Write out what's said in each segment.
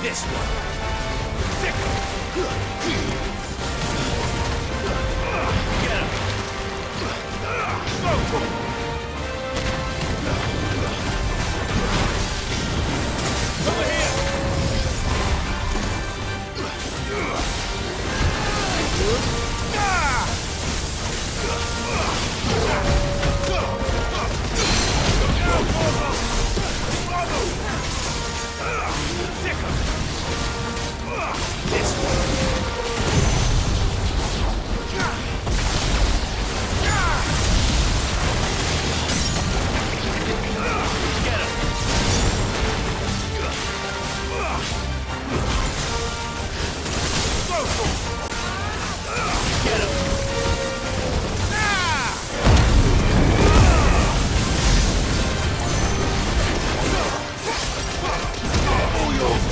This one. Get him. Go for it. Over here. This one. Get him. Go for it. Get him. All yours,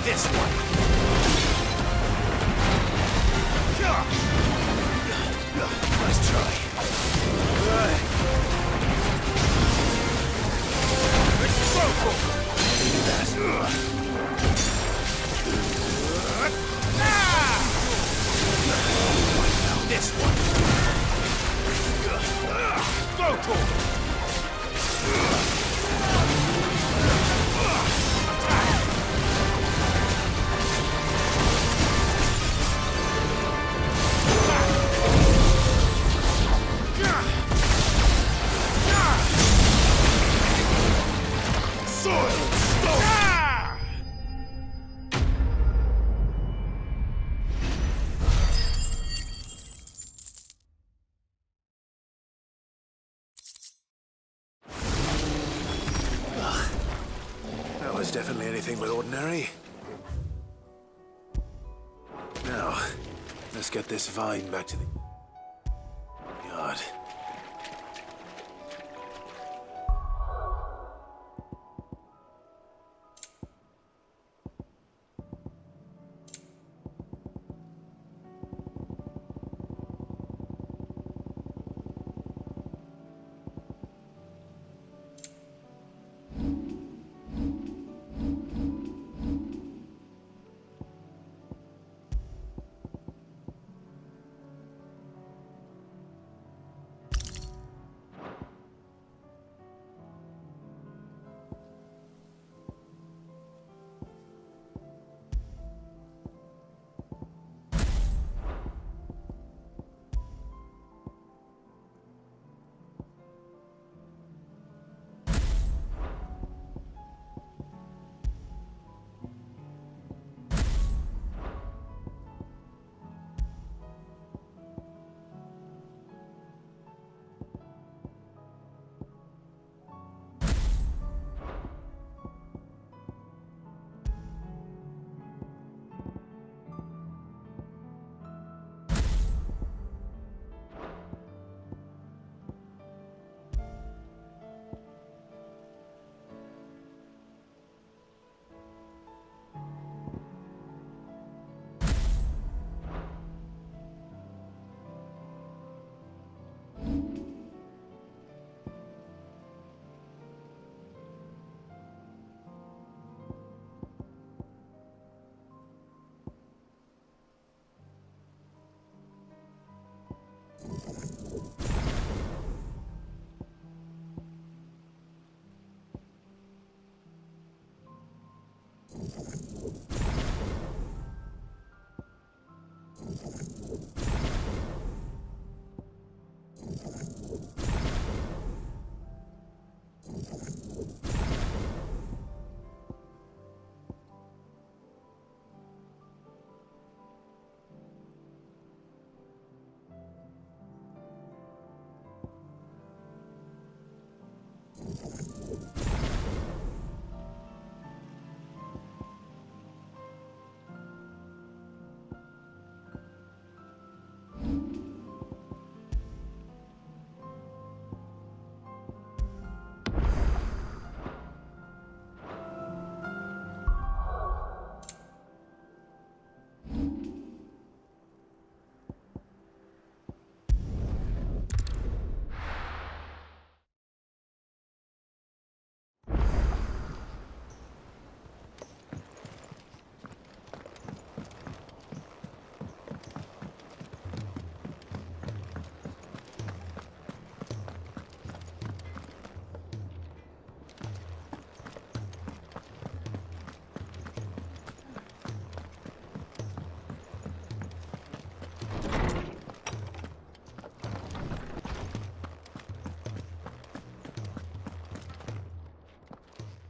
this one. Nice try. This one. Go for it. That was definitely anything but ordinary. Now, let's get this vine back to the yard.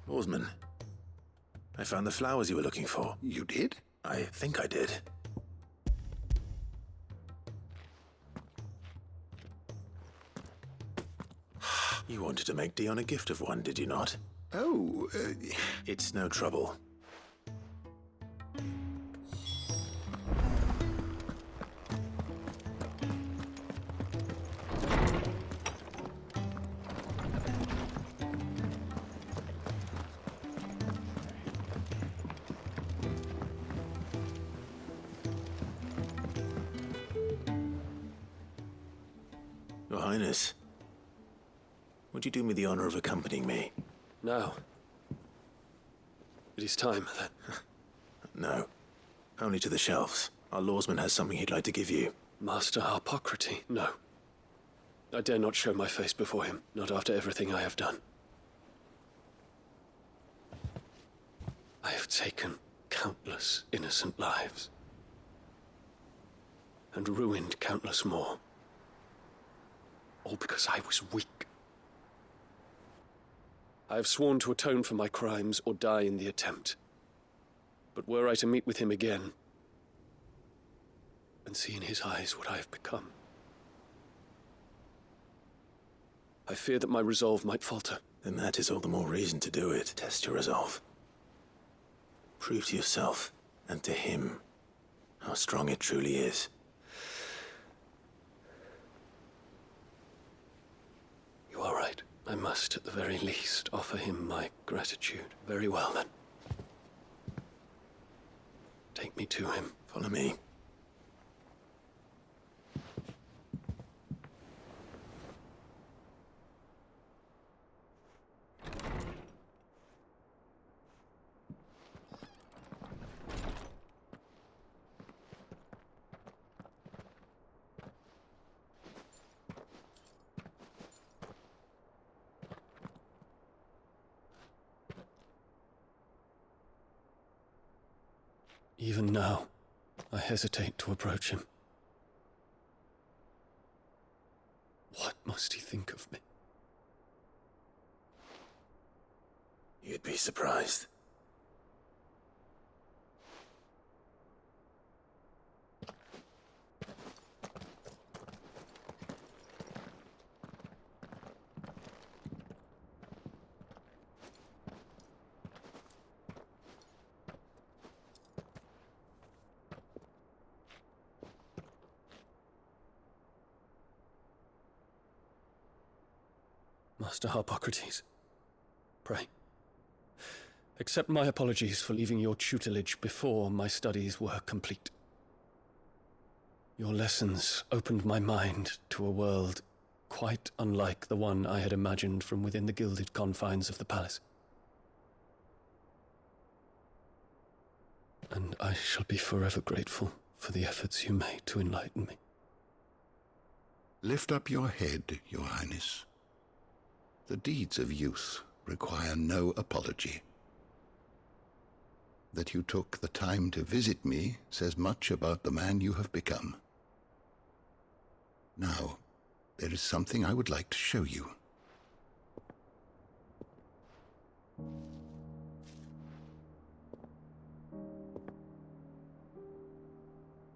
Oarsman, I found the flowers you were looking for. You did? I think I did. You wanted to make Dion a gift of one, did you not? Oh, It's no trouble. Your Highness, would you do me the honor of accompanying me? Now. It is time, then. No. Only to the shelves. Our lawsman has something he'd like to give you. Master Harpocrates? No. I dare not show my face before him, not after everything I have done. I have taken countless innocent lives. And ruined countless more. All because I was weak. I have sworn to atone for my crimes or die in the attempt. But were I to meet with him again, and see in his eyes what I have become, I fear that my resolve might falter. Then that is all the more reason to do it. Test your resolve. Prove to yourself, and to him, how strong it truly is. You are right. I must, at the very least, offer him my gratitude. Very well, then. Take me to him. Follow me. Even now, I hesitate to approach him. What must he think of me? You'd be surprised. Master Harpocrates, pray, accept my apologies for leaving your tutelage before my studies were complete. Your lessons opened my mind to a world quite unlike the one I had imagined from within the gilded confines of the palace. And I shall be forever grateful for the efforts you made to enlighten me. Lift up your head, Your Highness. The deeds of youth require no apology. That you took the time to visit me says much about the man you have become. Now, there is something I would like to show you.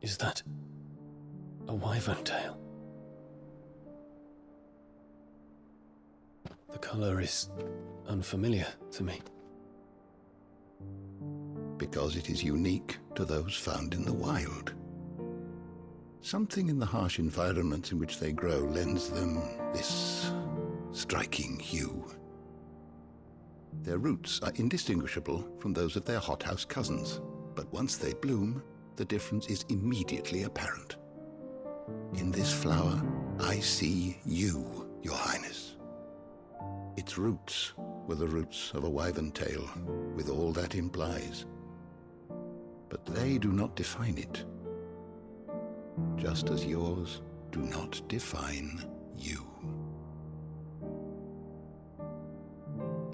Is that a wyvern tail? The color is unfamiliar to me. Because it is unique to those found in the wild. Something in the harsh environment in which they grow lends them this striking hue. Their roots are indistinguishable from those of their hothouse cousins, but once they bloom, the difference is immediately apparent. In this flower, I see you, Your Highness. Its roots were the roots of a wyvern tail, with all that implies. But they do not define it, just as yours do not define you.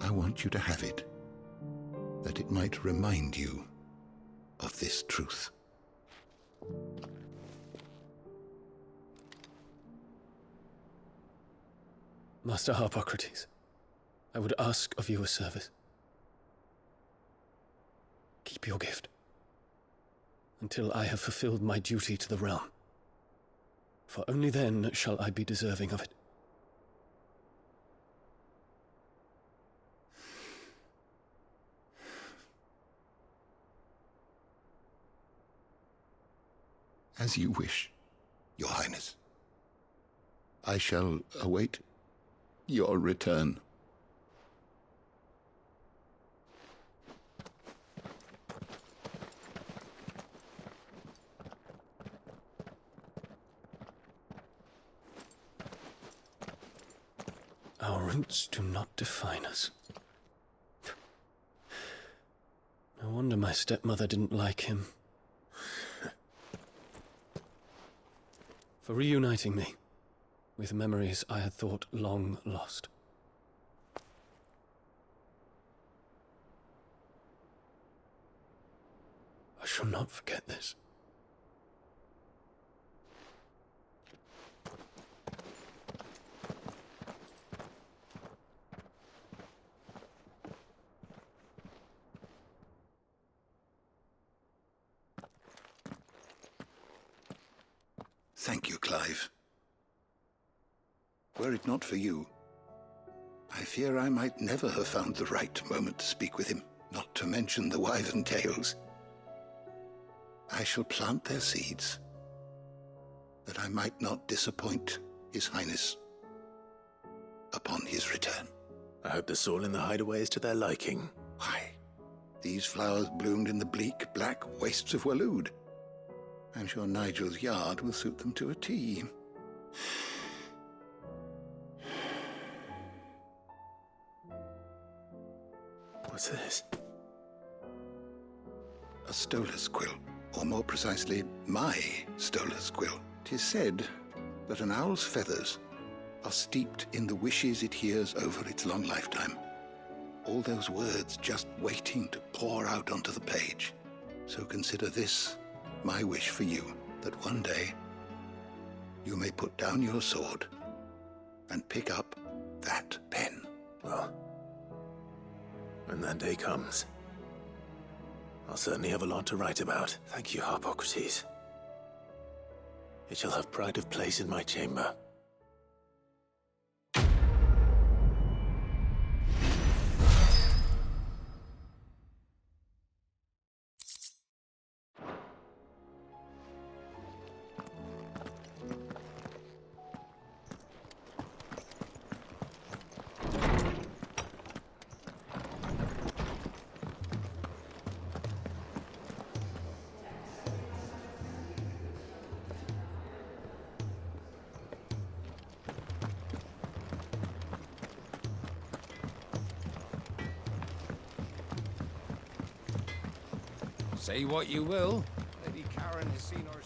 I want you to have it, that it might remind you of this truth. Master Harpocrates, I would ask of you a service. keep your gift until I have fulfilled my duty to the realm, for only then shall I be deserving of it. As you wish, Your Highness. I shall await your return. Our roots do not define us. No wonder my stepmother didn't like him. For reuniting me with memories I had thought long lost. I shall not forget this. Thank you, Clive. Were it not for you, I fear I might never have found the right moment to speak with him, not to mention the wyvern tales. I shall plant their seeds, that I might not disappoint His Highness upon his return. I hope the soil in the hideaway is to their liking. Why, these flowers bloomed in the bleak, black wastes of Waloed. I'm sure Nigel's yard will suit them to a T. What's this? A stolas quill, or more precisely, my stolas quill. 'Tis said that an owl's feathers are steeped in the wishes it hears over its long lifetime. All those words just waiting to pour out onto the page. So consider this my wish for you, that one day you may put down your sword and pick up that pen. Well, when that day comes, I'll certainly have a lot to write about. Thank you, Harpocrates. It shall have pride of place in my chamber. Say what you will, Lady Karen has seen our...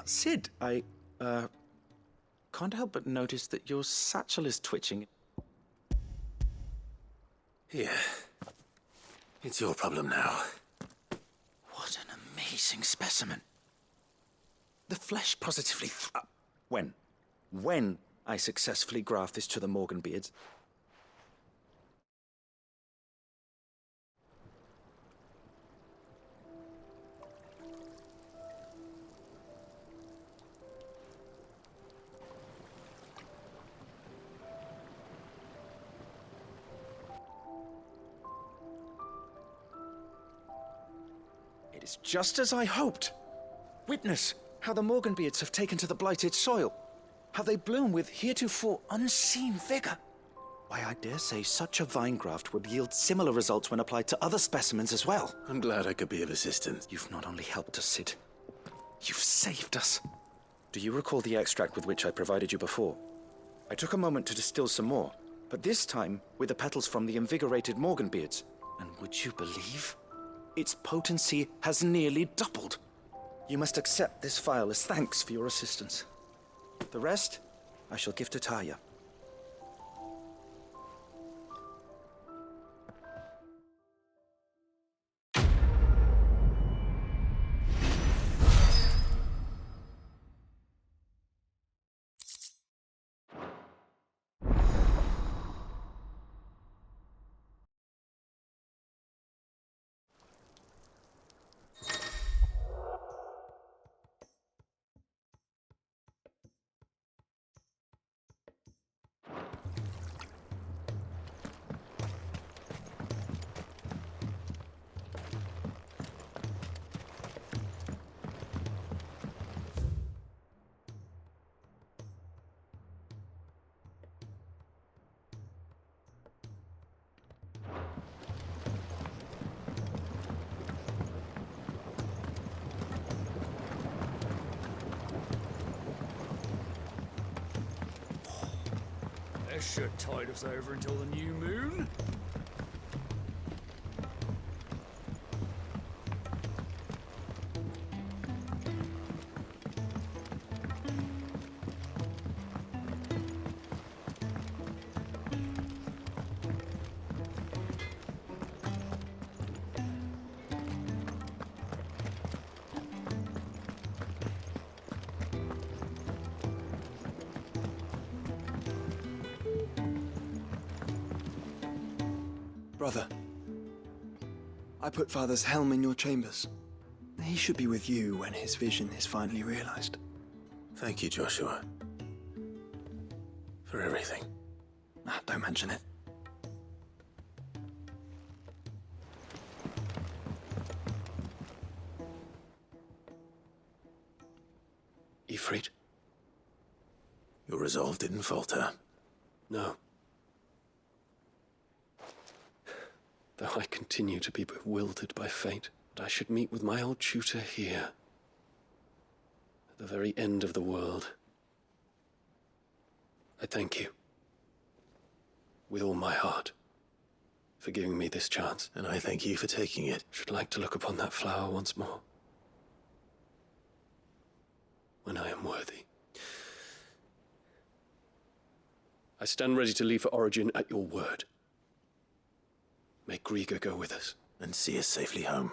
Sid, I can't help but notice that your satchel is twitching. Here. It's your problem now. What an amazing specimen. The flesh positively... When I successfully graft this to the Morganbeards... It is just as I hoped. Witness how the Morganbeards have taken to the blighted soil. How they bloom with heretofore unseen vigor. Why, I dare say such a vine graft would yield similar results when applied to other specimens as well. I'm glad I could be of assistance. You've not only helped us, Sid. You've saved us. Do you recall the extract with which I provided you before? I took a moment to distill some more, but this time with the petals from the invigorated Morganbeards. And would you believe? Its potency has nearly doubled. You must accept this vial as thanks for your assistance. The rest, I shall give to Taya. This should tide us over until the new moon. Brother, I put Father's helm in your chambers. He should be with you when his vision is finally realized. Thank you, Joshua. For everything. Don't mention it. Ifrit? Your resolve didn't falter. No. Though I continue to be bewildered by fate, that I should meet with my old tutor here, at the very end of the world. I thank you, with all my heart, for giving me this chance. And I thank you for taking it. Should like to look upon that flower once more, when I am worthy. I stand ready to leave for Origin at your word. May Griga go with us. And see us safely home.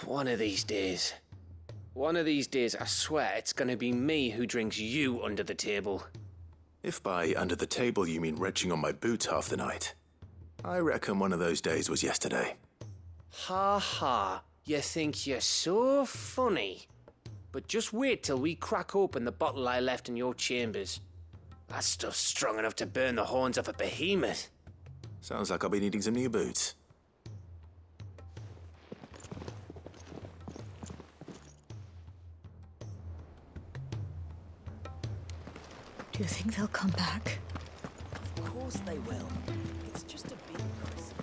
One of these days. One of these days, I swear it's gonna be me who drinks you under the table. If by under the table you mean retching on my boots half the night, I reckon one of those days was yesterday. Ha ha, you think you're so funny. But just wait till we crack open the bottle I left in your chambers. That stuff's strong enough to burn the horns off a behemoth. Sounds like I'll be needing some new boots. Do you think they'll come back? Of course they will. It's just a big Christmas.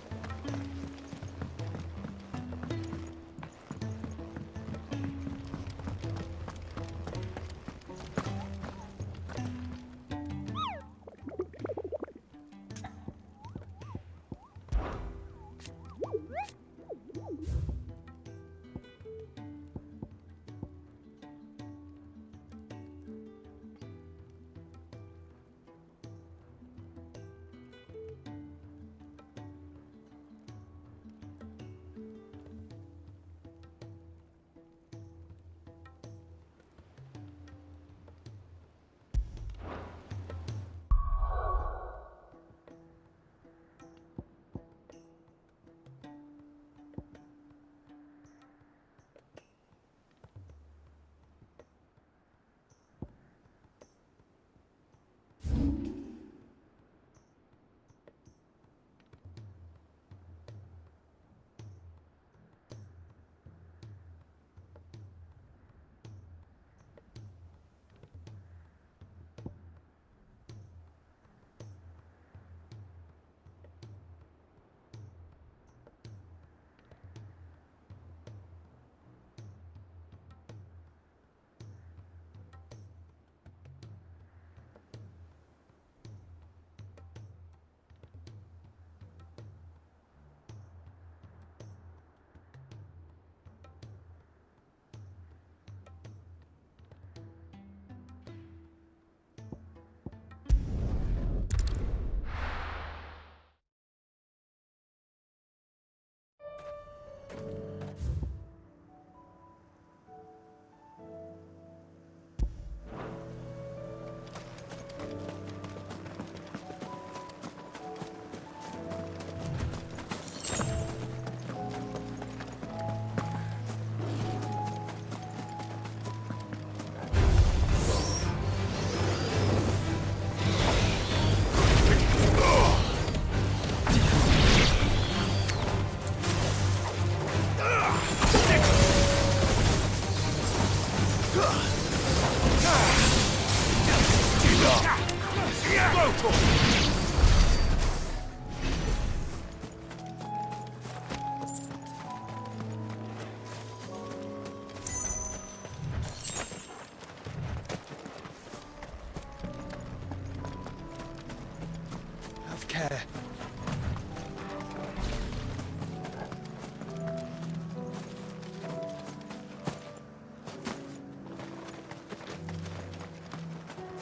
there.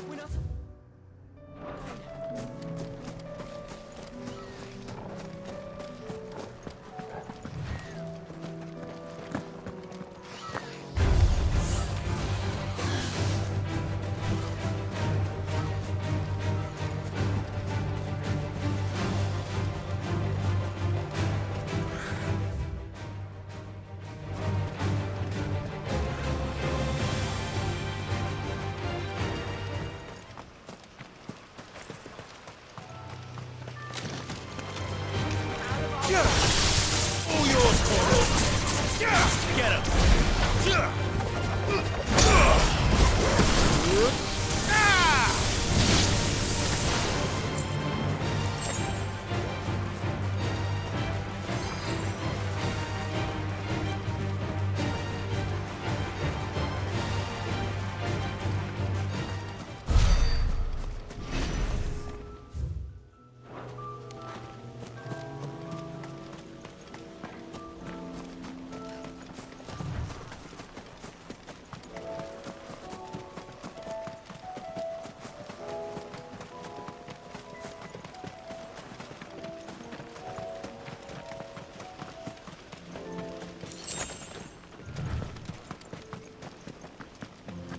We're not. All yours, Corvo. Get him.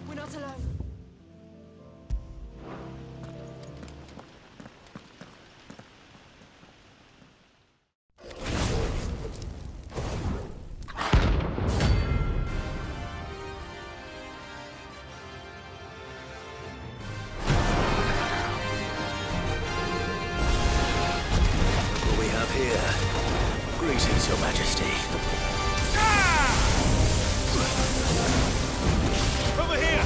We're not alone. What we have here? Greetings, Your Majesty. Over here!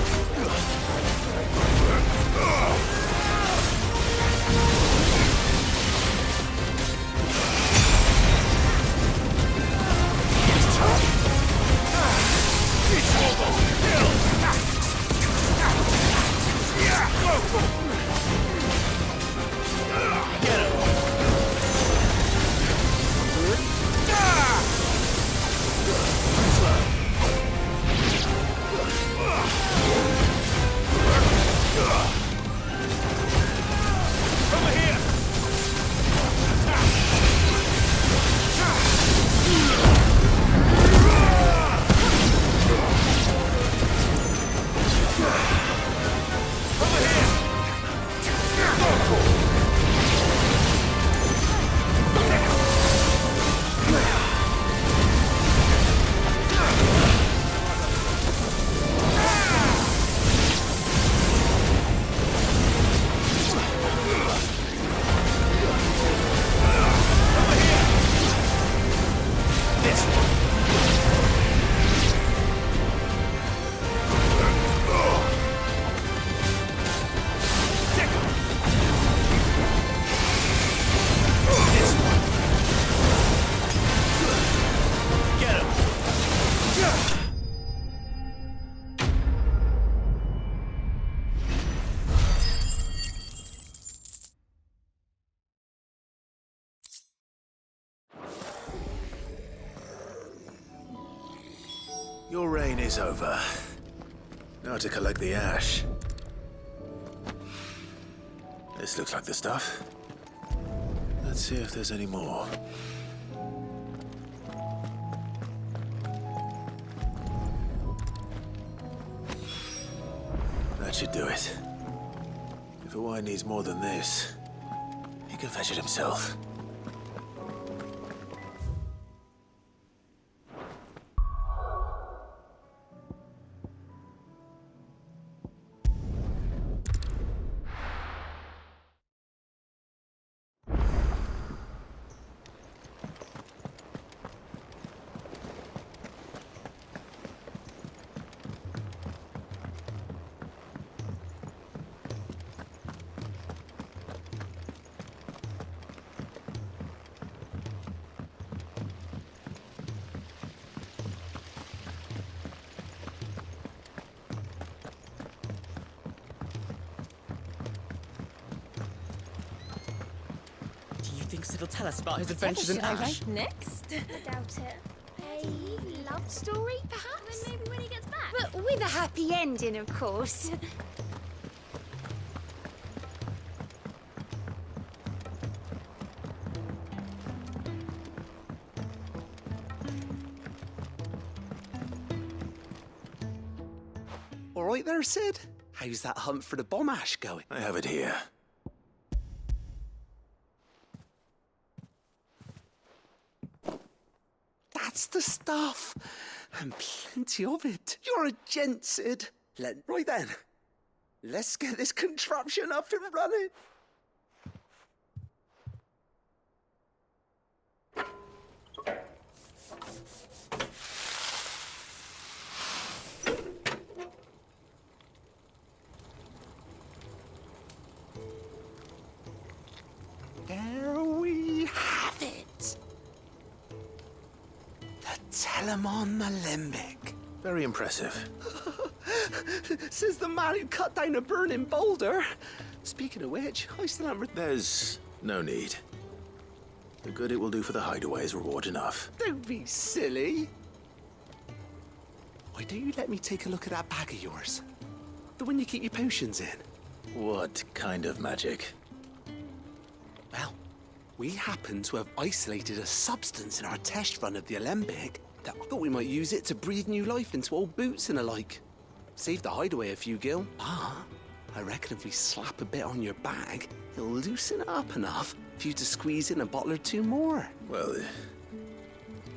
Your reign is over. Now to collect the ash. This looks like the stuff. Let's see if there's any more. That should do it. If a wine needs more than this, he can fetch it himself. thinks it'll tell us about his adventures in Ash. Next. I doubt it. A love story, perhaps? Then maybe when he gets back. But with a happy ending, of course. All right there, Sid. How's that hunt for the bomb ash going? I have it here. That's the stuff. And plenty of it. You're a gent, Sid. Right then. Let's get this contraption up and running. There we have it. The Telemon Alembic. Very impressive. Says the man who cut down a burning boulder. Speaking of which, I still haven't... There's no need. The good it will do for the hideaway is reward enough. Don't be silly. Why don't you let me take a look at that bag of yours? The one you keep your potions in. What kind of magic? Well, we happen to have isolated a substance in our test run of the Alembic that I thought we might use it to breathe new life into old boots and the like. Save the hideaway a few gil. Ah, I reckon if we slap a bit on your bag, it'll loosen it up enough for you to squeeze in a bottle or two more. Well,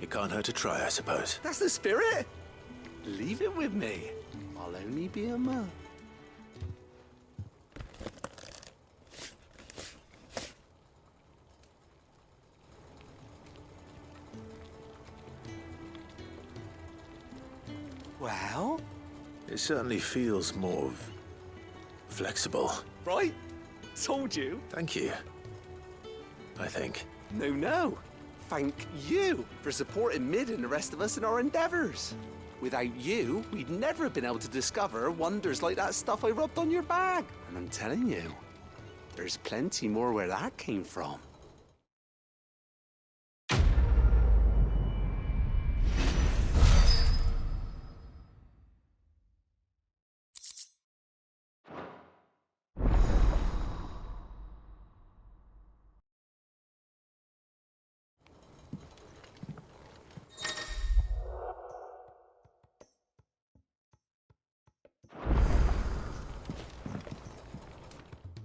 it can't hurt to try, I suppose. That's the spirit. Leave it with me. I'll only be a man. Well? It certainly feels more flexible. Right? Told you. Thank you. I think. No. Thank you for supporting Mid and the rest of us in our endeavours. Without you, we'd never have been able to discover wonders like that stuff I rubbed on your bag. And I'm telling you, there's plenty more where that came from.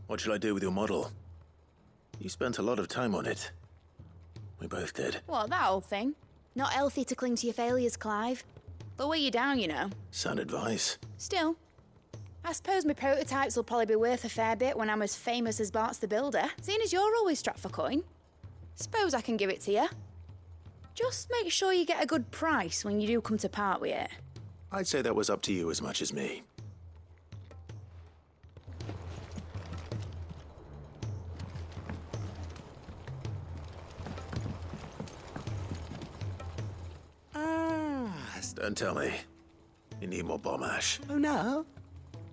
What shall I do with your model? You spent a lot of time on it. We both did. What, that old thing? Not healthy to cling to your failures, Clive. They'll weigh you down, you know. Sound advice. Still, I suppose my prototypes will probably be worth a fair bit when I'm as famous as Bart's the Builder, seeing as you're always strapped for coin. Suppose I can give it to you. Just make sure you get a good price when you do come to part with it. I'd say that was up to you as much as me. Don't tell me. You need more bomb ash. Oh, no.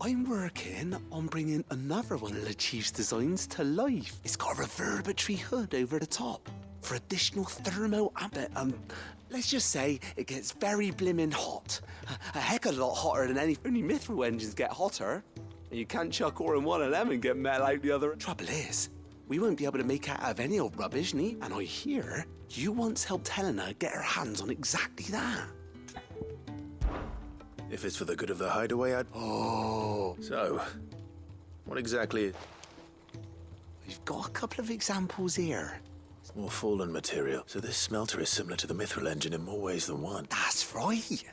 I'm working on bringing another one of the Chief's designs to life. It's got a reverberatory hood over the top for additional thermo... let's just say it gets very blimmin' hot. A heck of a lot hotter than any... Only mithril engines get hotter. And you can't chuck ore in one of them and get metal out the other. Trouble is, we won't be able to make out of any old rubbish, nee? And I hear you once helped Helena get her hands on exactly that. If it's for the good of the hideaway, I'd... Oh. So, what exactly... We've got a couple of examples here. It's more fallen material, so this smelter is similar to the mithril engine in more ways than one. That's right.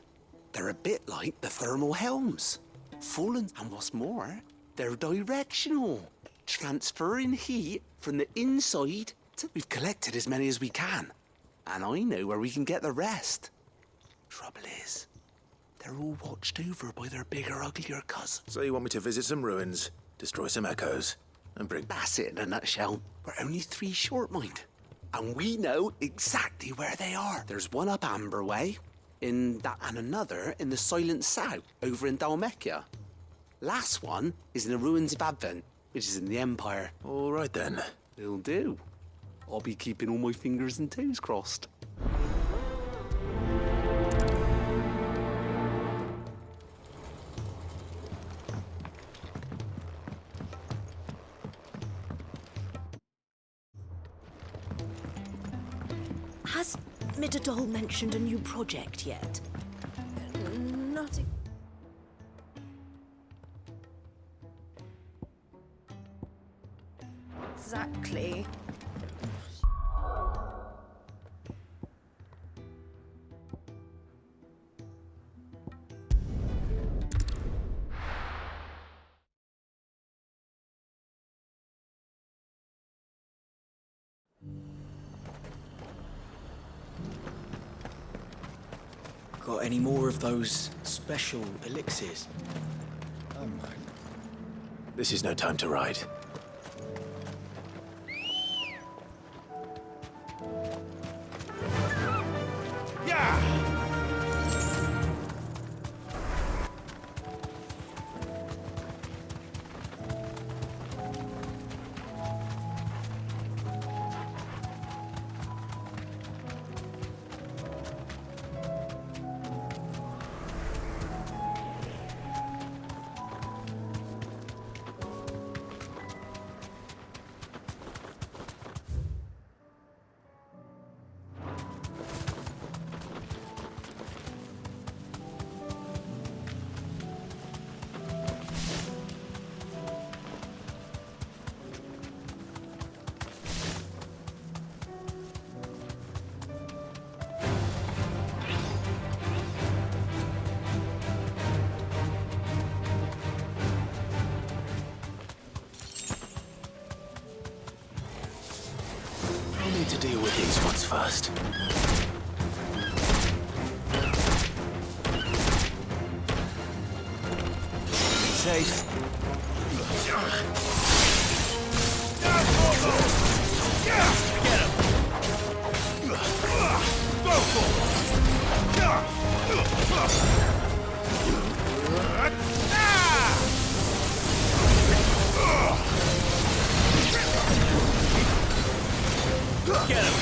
They're a bit like the thermal helms. Fallen, and what's more, they're directional. Transferring heat from the inside to... We've collected as many as we can. And I know where we can get the rest. Trouble is, they're all watched over by their bigger, uglier cousins. So you want me to visit some ruins, destroy some echoes, and bring... That's it in a nutshell. We're only 3 short, mind. And we know exactly where they are. There's one up Amber Way, and another in the Silent South, over in Dalmecchia. Last one is in the ruins of Advent, which is in the Empire. All right, then. It'll do. I'll be keeping all my fingers and toes crossed. Has Midadol mentioned a new project yet? Not exactly. Got any more of those special elixirs? This is no time to ride. I need to deal with these ones first. Safe. Get him!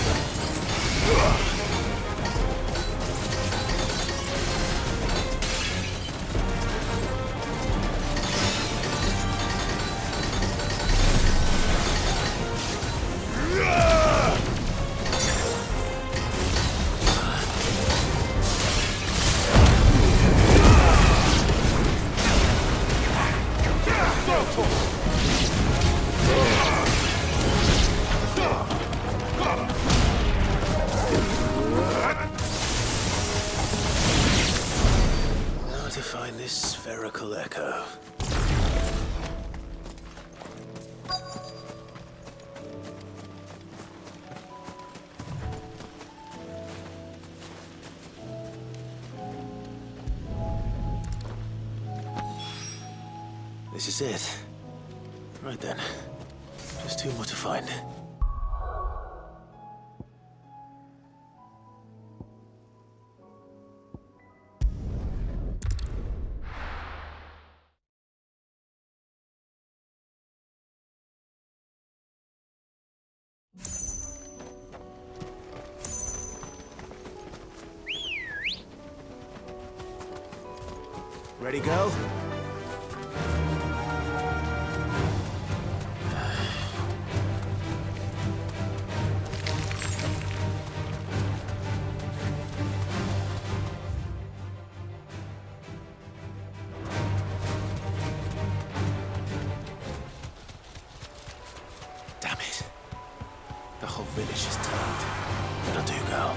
Now to find this spherical echo. This is it. Right then. Just two more to find. Ready, go? Damn it. The whole village is turned. That'll do, girl.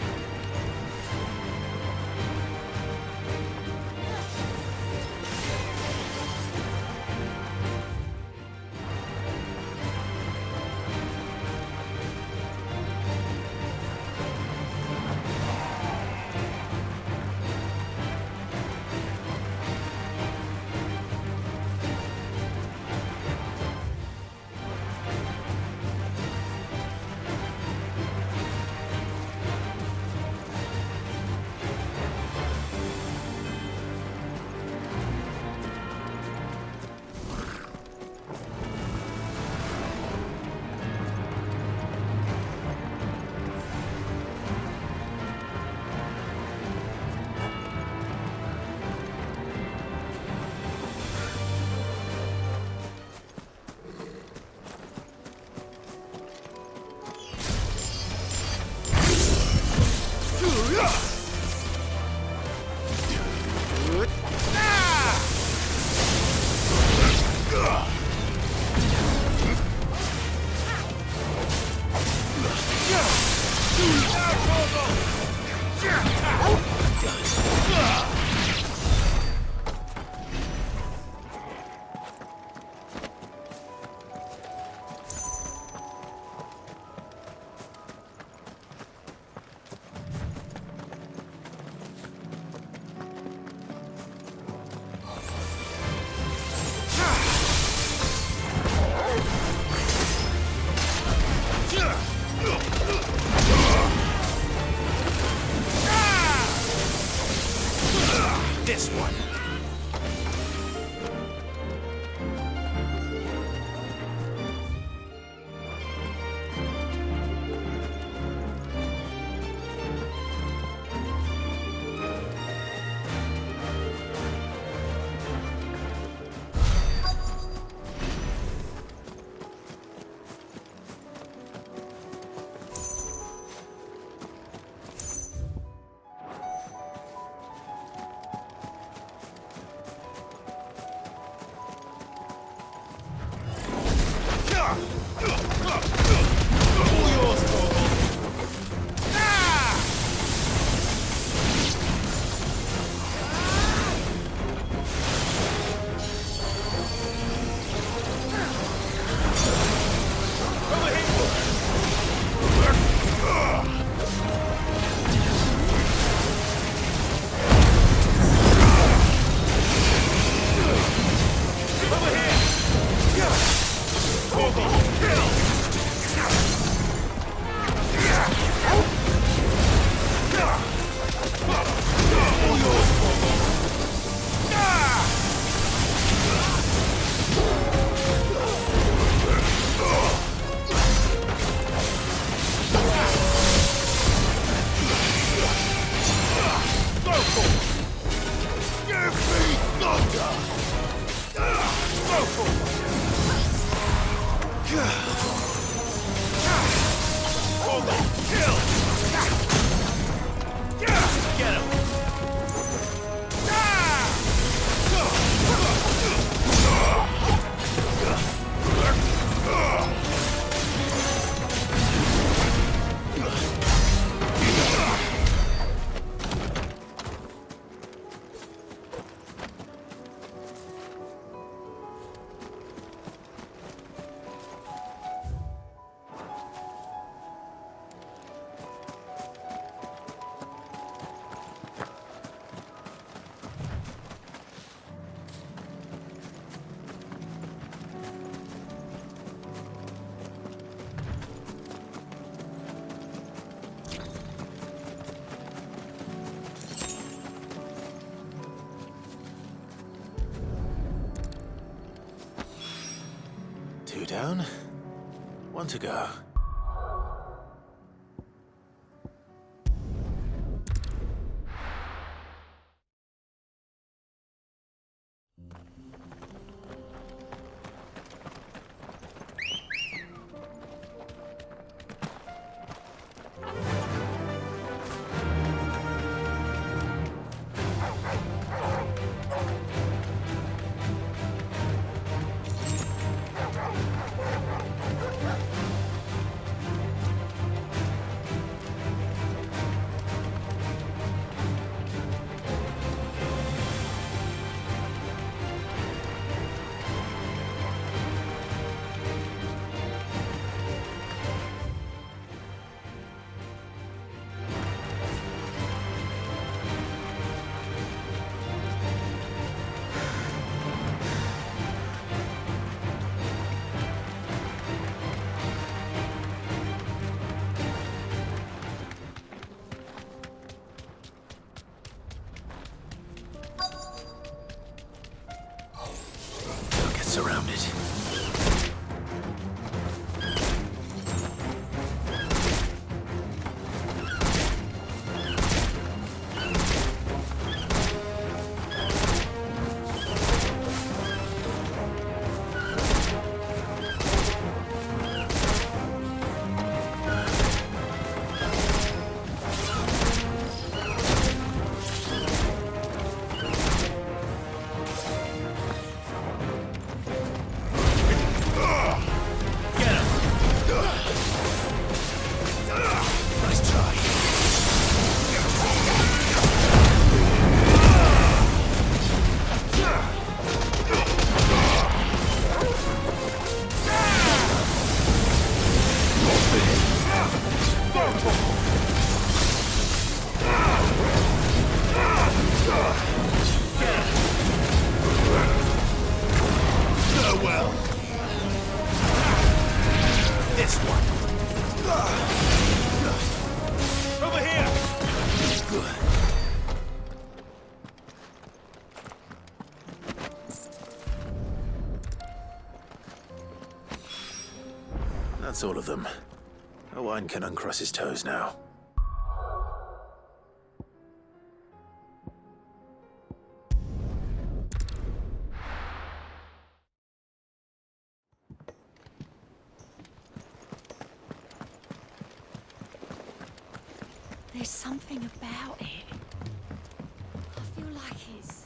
Get him! Two down, one to go. Surrounded. Farewell. This one. Over here. Good. That's all of them. Owain can uncross his toes now. There's something about it. I feel like it's...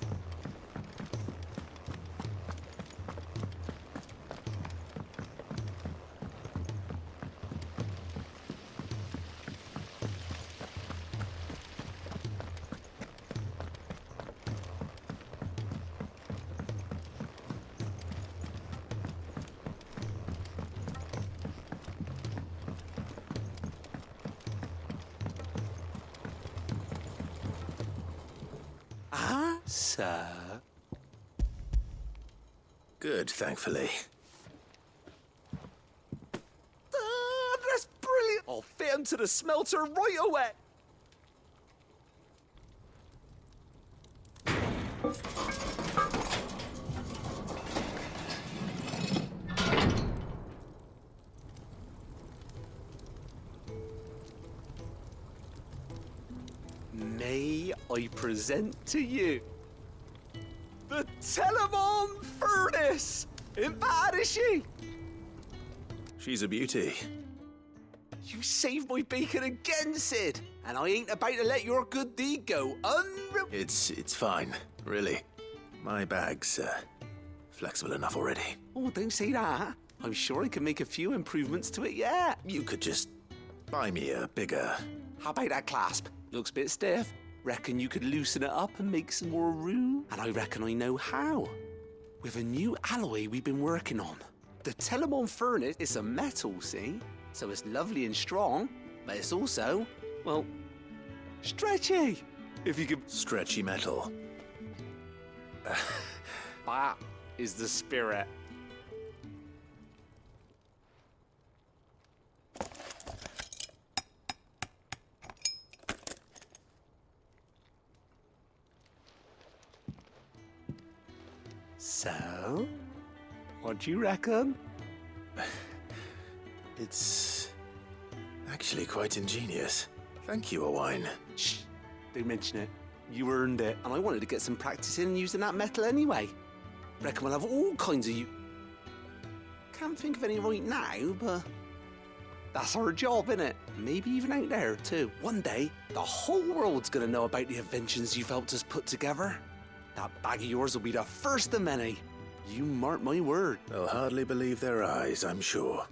Sir? Good, thankfully. That's brilliant! I'll fit him to the smelter right away! May I present to you the Telemon Furnace! Ain't bad, is she? She's a beauty. You saved my bacon again, Sid. And I ain't about to let your good deed go It's fine, really. My bag's flexible enough already. Oh, don't say that. I'm sure I can make a few improvements to it yet. You could just buy me a bigger... How about that clasp? Looks a bit stiff. Reckon you could loosen it up and make some more room? And I reckon I know how. With a new alloy we've been working on. The Telemon furnace is a metal, see? So it's lovely and strong, but it's also, well, stretchy. If you could... Stretchy metal. That is the spirit. So, what do you reckon? It's actually quite ingenious. Thank you, Owain. Shh, don't mention it. You earned it. And I wanted to get some practice in using that metal anyway. Reckon we'll have all kinds of Can't think of any right now, but that's our job, innit? Maybe even out there, too. One day, the whole world's gonna know about the inventions you've helped us put together. That bag of yours will be the first of many. You mark my word. They'll hardly believe their eyes, I'm sure.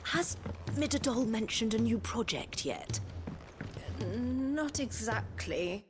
Has Midadol mentioned a new project yet? Not exactly.